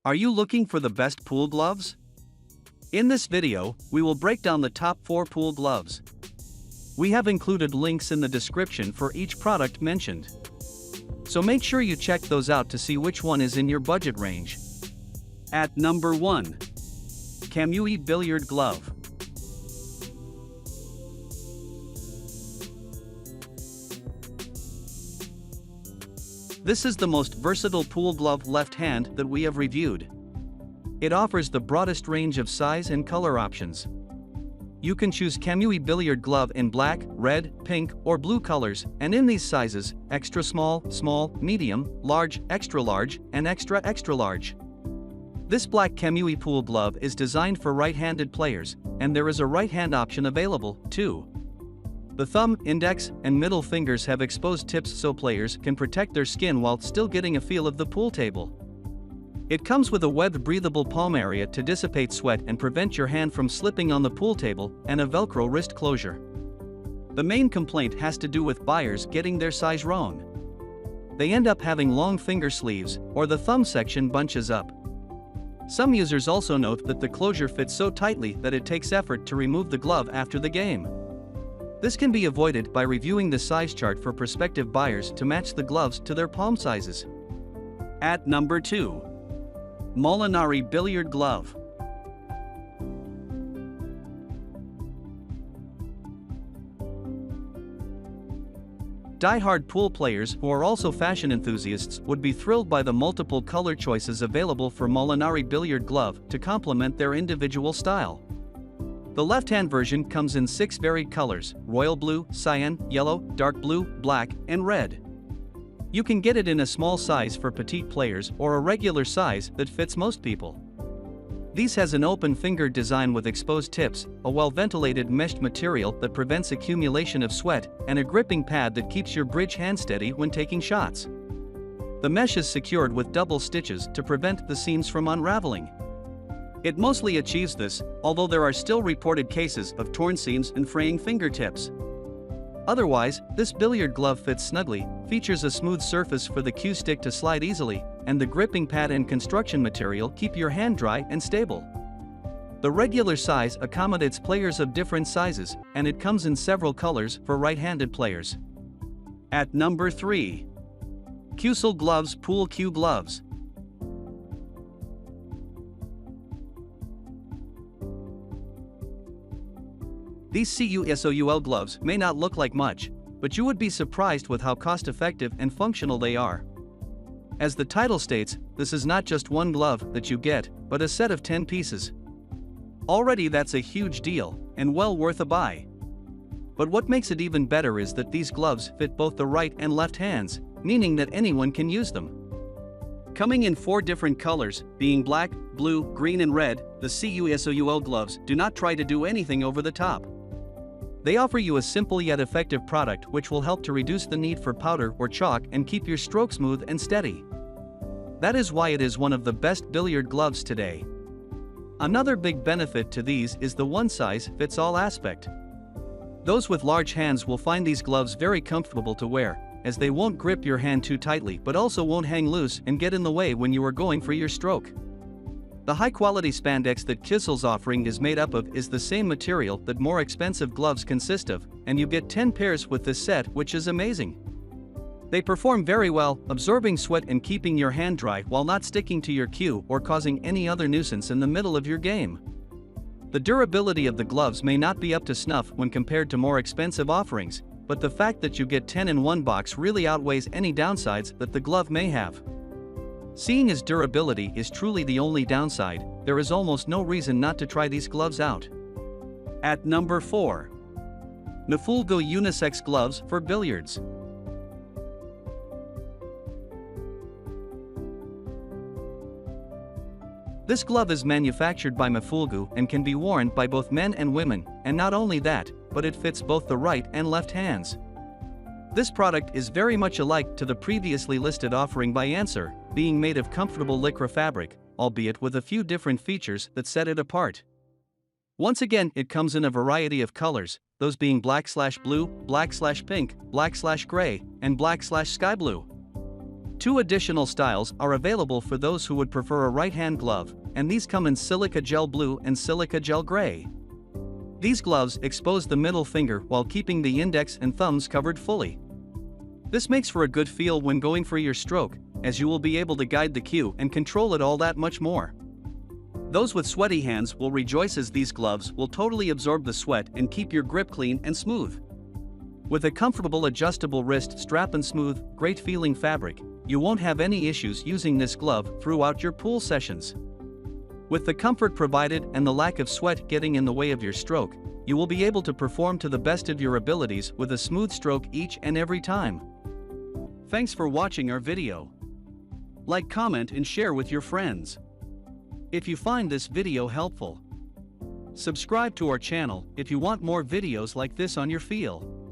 Are you looking for the best pool gloves? In this video, we will break down the top 4 pool gloves. We have included links in the description for each product mentioned. So make sure you check those out to see which one is in your budget range. At number 1. KAMUI Billiard Glove. This is the most versatile pool glove left hand that we have reviewed. It offers the broadest range of size and color options. You can choose KAMUI Billiard Glove in black, red, pink, or blue colors, and in these sizes: extra small, small, medium, large, extra large, and extra extra large. This black KAMUI pool glove is designed for right-handed players, and there is a right hand option available, too. The thumb, index, and middle fingers have exposed tips so players can protect their skin while still getting a feel of the pool table. It comes with a webbed breathable palm area to dissipate sweat and prevent your hand from slipping on the pool table, and a Velcro wrist closure. The main complaint has to do with buyers getting their size wrong. They end up having long finger sleeves, or the thumb section bunches up. Some users also note that the closure fits so tightly that it takes effort to remove the glove after the game. This can be avoided by reviewing the size chart for prospective buyers to match the gloves to their palm sizes. At number 2. Molinari Billiard Glove. Die-hard pool players who are also fashion enthusiasts would be thrilled by the multiple color choices available for Molinari Billiard Glove to complement their individual style. The left-hand version comes in 6 varied colors: royal blue, cyan, yellow, dark blue, black, and red. You can get it in a small size for petite players or a regular size that fits most people. These has an open finger design with exposed tips, a well-ventilated meshed material that prevents accumulation of sweat, and a gripping pad that keeps your bridge hand steady when taking shots. The mesh is secured with double stitches to prevent the seams from unraveling. It mostly achieves this, although there are still reported cases of torn seams and fraying fingertips. Otherwise, this billiard glove fits snugly, features a smooth surface for the cue stick to slide easily, and the gripping pad and construction material keep your hand dry and stable. The regular size accommodates players of different sizes, and it comes in several colors for right-handed players. At number 3. CUESOULGloves Pool Cue Gloves. These CUESOULgloves may not look like much, but you would be surprised with how cost-effective and functional they are. As the title states, this is not just one glove that you get, but a set of 10 pieces. Already that's a huge deal, and well worth a buy. But what makes it even better is that these gloves fit both the right and left hands, meaning that anyone can use them. Coming in 4 different colors, being black, blue, green and red, the CUESOULgloves do not try to do anything over the top. They offer you a simple yet effective product which will help to reduce the need for powder or chalk and keep your stroke smooth and steady. That is why it is one of the best billiard gloves today. Another big benefit to these is the one-size-fits-all aspect. Those with large hands will find these gloves very comfortable to wear, as they won't grip your hand too tightly but also won't hang loose and get in the way when you are going for your stroke. The high-quality spandex that CUESOUL's offering is made up of is the same material that more expensive gloves consist of, and you get 10 pairs with this set, which is amazing. They perform very well, absorbing sweat and keeping your hand dry while not sticking to your cue or causing any other nuisance in the middle of your game. The durability of the gloves may not be up to snuff when compared to more expensive offerings, but the fact that you get 10 in one box really outweighs any downsides that the glove may have. Seeing as durability is truly the only downside, there is almost no reason not to try these gloves out. At number 4. MIFULGOO Unisex Gloves for Billiards. This glove is manufactured by MIFULGOO and can be worn by both men and women, and not only that, but it fits both the right and left hands. This product is very much alike to the previously listed offering by Answer, being made of comfortable lycra fabric, albeit with a few different features that set it apart. Once again, it comes in a variety of colors, those being black/blue, black/pink, black/gray, and black/sky blue. 2 additional styles are available for those who would prefer a right-hand glove, and these come in silica gel blue and silica gel gray. These gloves expose the middle finger while keeping the index and thumbs covered fully. This makes for a good feel when going for your stroke, as you will be able to guide the cue and control it all that much more. Those with sweaty hands will rejoice, as these gloves will totally absorb the sweat and keep your grip clean and smooth. With a comfortable adjustable wrist strap and smooth, great feeling fabric, you won't have any issues using this glove throughout your pool sessions. With the comfort provided and the lack of sweat getting in the way of your stroke, you will be able to perform to the best of your abilities with a smooth stroke each and every time. Thanks for watching our video. Like, comment and share with your friends. If you find this video helpful, subscribe to our channel if you want more videos like this on your feel.